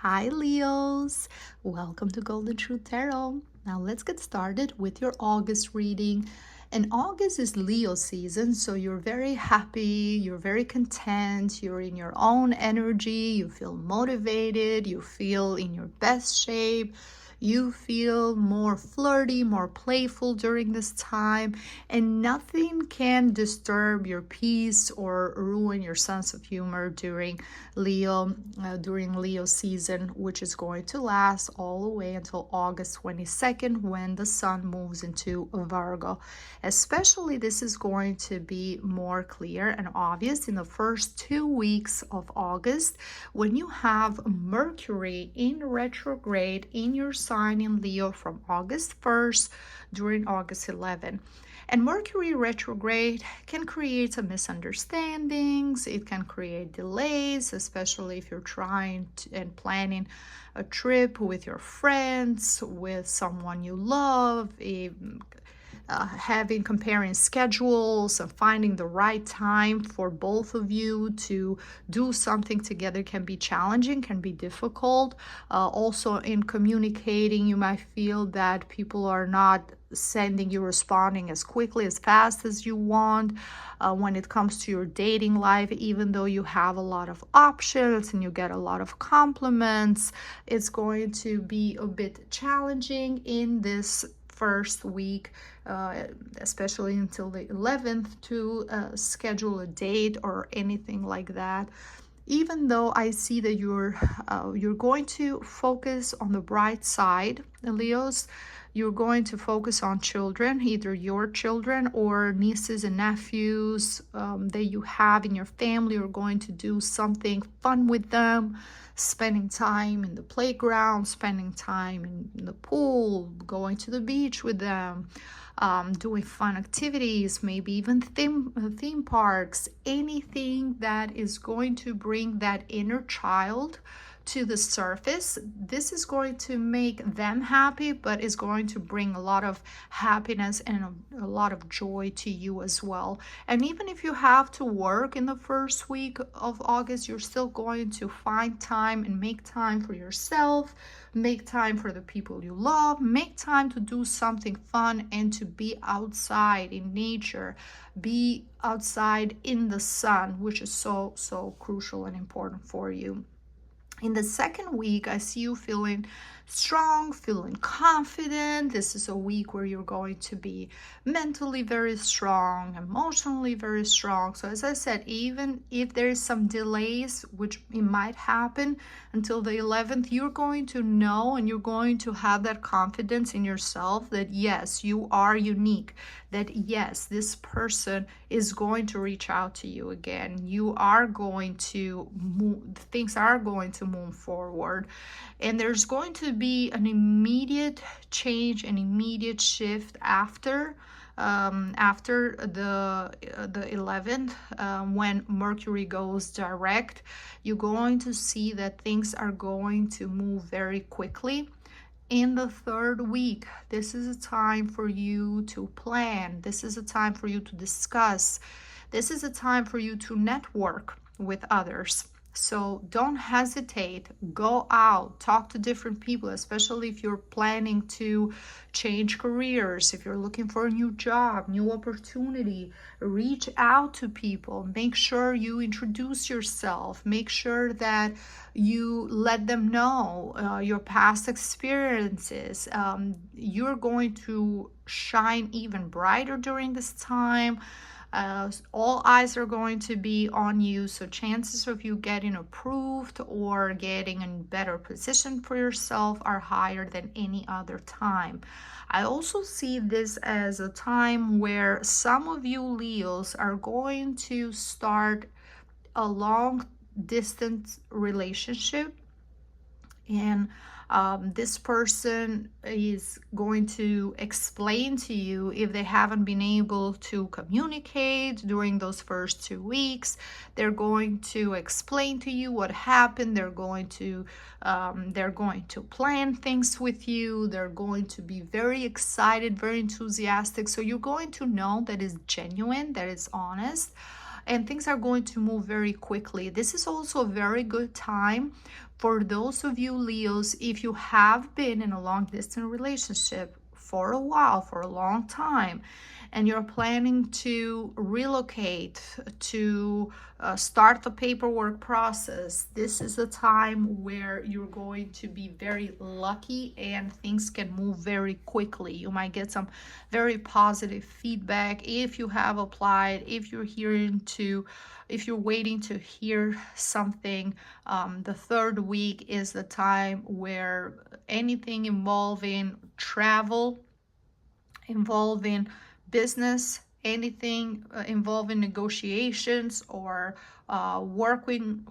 Hi Leos, welcome to Golden Truth Tarot. Now let's get started with your August reading. And August is Leo season, so you're very happy, you're very content, you're in your own energy, you feel motivated, you feel in your best shape. You feel more flirty, more playful during this time, and nothing can disturb your peace or ruin your sense of humor during Leo season, which is going to last all the way until August 22nd when the sun moves into Virgo. Especially, this is going to be more clear and obvious in the first 2 weeks of August when you have Mercury in retrograde in your sign in Leo from August 1st during August 11th. And Mercury retrograde can create some misunderstandings. It can create delays, especially if you're trying and planning a trip with your friends, with someone you love, having comparing schedules and finding the right time for both of you to do something together can be challenging, can be difficult. Also in communicating, you might feel that people are not sending you responding as quickly as fast as you want. When it comes to your dating life, even though you have a lot of options and you get a lot of compliments, it's going to be a bit challenging in this first week, especially until the 11th, to schedule a date or anything like that. Even though I see that you're going to focus on the bright side, Leos, you're going to focus on children, either your children or nieces and nephews that you have in your family. You're going to do something fun with them, spending time in the playground, spending time in the pool, going to the beach with them, doing fun activities, maybe even theme parks, anything that is going to bring that inner child to the surface. This is going to make them happy, but is going to bring a lot of happiness and a lot of joy to you as well. And even if you have to work in the first week of August, you're still going to find time and make time for yourself, make time for the people you love, make time to do something fun and to be outside in nature, be outside in the sun, which is so crucial and important for you. In the second week, I see you feeling strong, feeling confident. This is a week where you're going to be mentally very strong, emotionally very strong. So as I said, even if there is some delays, which it might happen until the 11th, you're going to know and you're going to have that confidence in yourself that yes, you are unique, that yes, this person is going to reach out to you again. You are going to move, things are going to move forward, and there's going to be an immediate change, an immediate shift after the 11th, when Mercury goes direct. You're going to see that things are going to move very quickly. In the third week, this is a time for you to plan. This is a time for you to discuss. This is a time for you to network with others. So don't hesitate. Go out, talk to different people, especially if you're planning to change careers, if you're looking for a new job, new opportunity. Reach out to people. Make sure you introduce yourself. Make sure that you let them know your past experiences. You're going to shine even brighter during this time. All eyes are going to be on you, so chances of you getting approved or getting a better position for yourself are higher than any other time. I also see this as a time where some of you Leos are going to start a long distance relationship, and this person is going to explain to you, if they haven't been able to communicate during those first 2 weeks, they're going to explain to you what happened. They're going to plan things with you. They're going to be very excited, very enthusiastic, so you're going to know that it's genuine, that it's honest. and things are going to move very quickly. This is also a very good time for those of you Leos, if you have been in a long distance relationship for a while, for a long time, and you're planning to relocate, to start the paperwork process, this is a time where you're going to be very lucky and things can move very quickly. You might get some very positive feedback if you have applied, if you're waiting to hear something. The third week is the time where anything involving travel, involving business, anything involving negotiations or working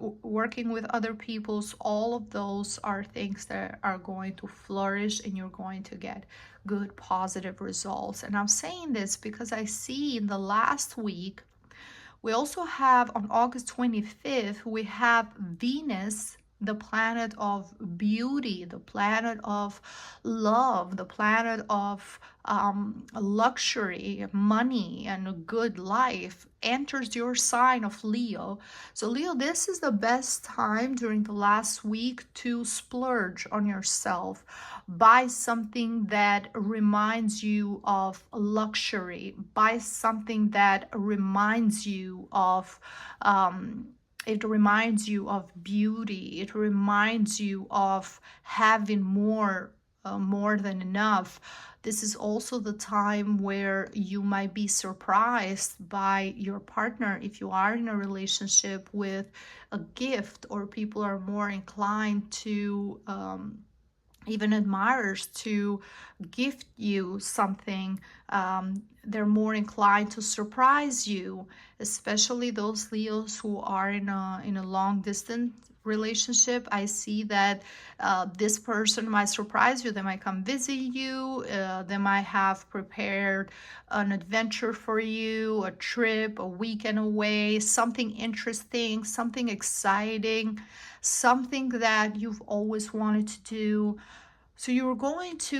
with other people's, all of those are things that are going to flourish and you're going to get good positive results. And I'm saying this because I see in the last week we also have on August 25th, we have Venus, the planet of beauty, the planet of love, the planet of luxury, money, and a good life, enters your sign of Leo. So Leo, this is the best time during the last week to splurge on yourself. Buy something that reminds you of luxury. Buy something that reminds you of it reminds you of beauty. It reminds you of having more than enough. This is also the time where you might be surprised by your partner, if you are in a relationship, with a gift, or people are more inclined to even admirers to gift you something. They're more inclined to surprise you, especially those Leos who are in a long distance relationship. I see that this person might surprise you. They might come visit you. They might have prepared an adventure for you, a trip, a weekend away, something interesting, something exciting, something that you've always wanted to do. So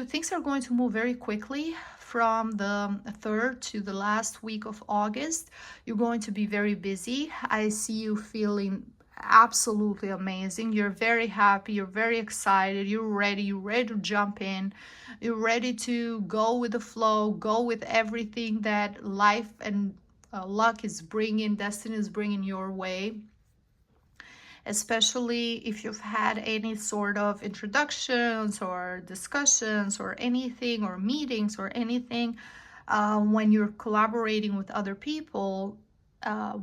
things are going to move very quickly from the 3rd to the last week of August. You're going to be very busy. I see you feeling absolutely amazing. You're very happy. You're very excited. You're ready to jump in. You're ready to go with the flow, go with everything that life and luck is bringing, destiny is bringing your way. Especially if you've had any sort of introductions or discussions or anything, or meetings or anything, when you're collaborating with other people,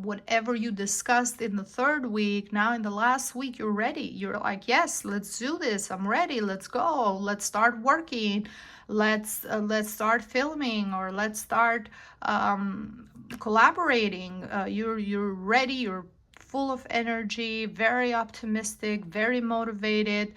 whatever you discussed in the 3rd week, now in the last week, you're ready. You're like, yes, let's do this. I'm ready. Let's go. Let's start working. Let's start filming, or let's start collaborating. You're ready. You're full of energy, very optimistic, very motivated.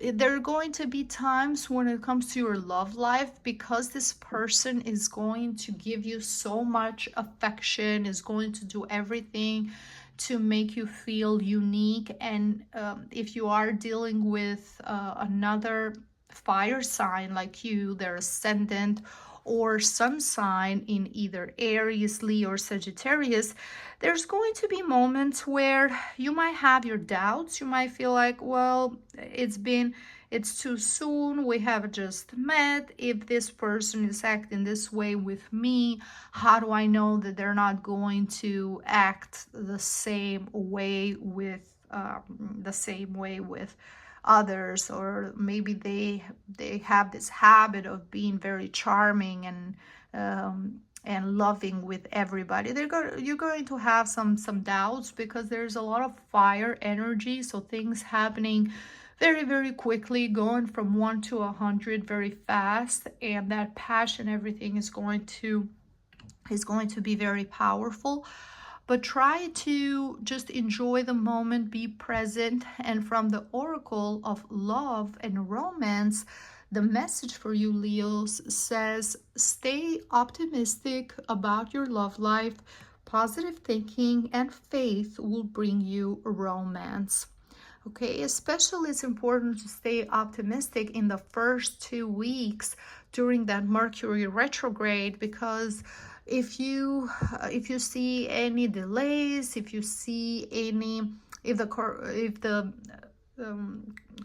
There are going to be times when it comes to your love life, because this person is going to give you so much affection, is going to do everything to make you feel unique. And if you are dealing with another fire sign like you, their ascendant or sun sign in either Aries, Leo, or Sagittarius, there's going to be moments where you might have your doubts. You might feel like, well, it's too soon. We have just met. If this person is acting this way with me, how do I know that they're not going to act the same way with others? Or maybe they have this habit of being very charming and loving with everybody. You're going to have some doubts, because there's a lot of fire energy. So things happening very, very quickly, going from 1 to 100 very fast, and that passion, everything is going to be very powerful. But try to just enjoy the moment, be present. And from the Oracle of Love and Romance, the message for you Leos says, stay optimistic about your love life. Positive thinking and faith will bring you romance. Okay, especially it's important to stay optimistic in the first 2 weeks during that Mercury retrograde, because If you see any delays, if you see any, if the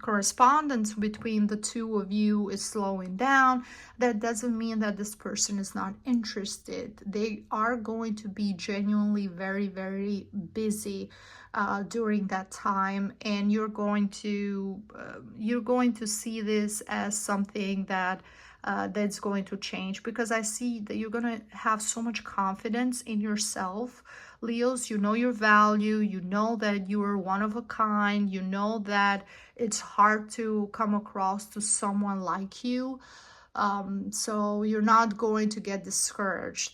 correspondence between the two of you is slowing down, that doesn't mean that this person is not interested. They are going to be genuinely very, very busy during that time, and you're going to see this as something that that's going to change, because I see that you're going to have so much confidence in yourself. Leos, you know your value, you know that you are one of a kind, you know that it's hard to come across to someone like you. So you're not going to get discouraged.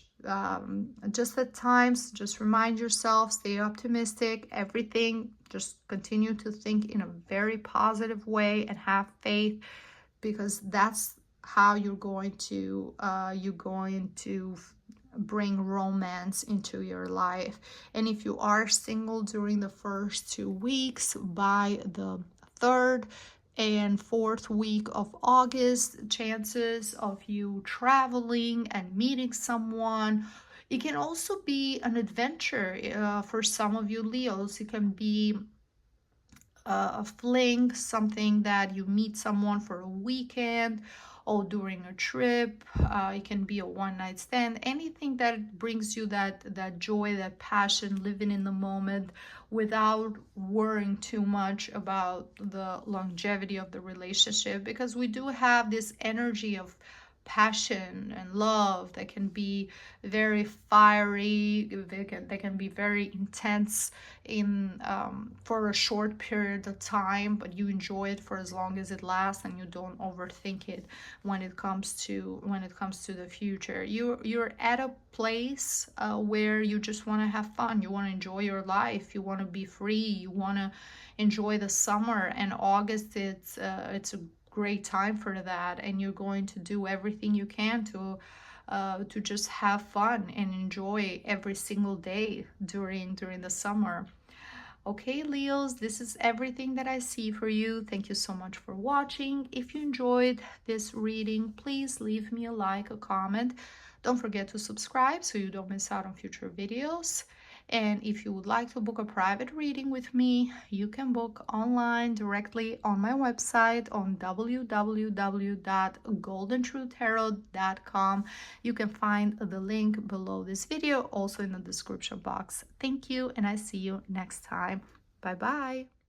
Just at times, just remind yourself, stay optimistic, everything, just continue to think in a very positive way and have faith, because that's how you're going to bring romance into your life. And if you are single during the first 2 weeks, by the 3rd and 4th week of August, chances of you traveling and meeting someone. It can also be an adventure for some of you Leos. It can be a fling, something that you meet someone for a weekend or during a trip. It can be a one-night stand, anything that brings you that joy, that passion, living in the moment without worrying too much about the longevity of the relationship, because we do have this energy of passion and love that can be very fiery, they can be very intense in for a short period of time, but you enjoy it for as long as it lasts, and you don't overthink it when it comes to the future. You're at a place where you just want to have fun, you want to enjoy your life, you want to be free, you want to enjoy the summer. And August, it's a great time for that, and you're going to do everything you can to just have fun and enjoy every single day during the summer. Okay, Leos, this is everything that I see for you. Thank you so much for watching. If you enjoyed this reading, please leave me a like, a comment. Don't forget to subscribe so you don't miss out on future videos. And if you would like to book a private reading with me, you can book online directly on my website on www.goldandtruetarot.com. You can find the link below this video, also in the description box. Thank you, and I see you next time. Bye bye.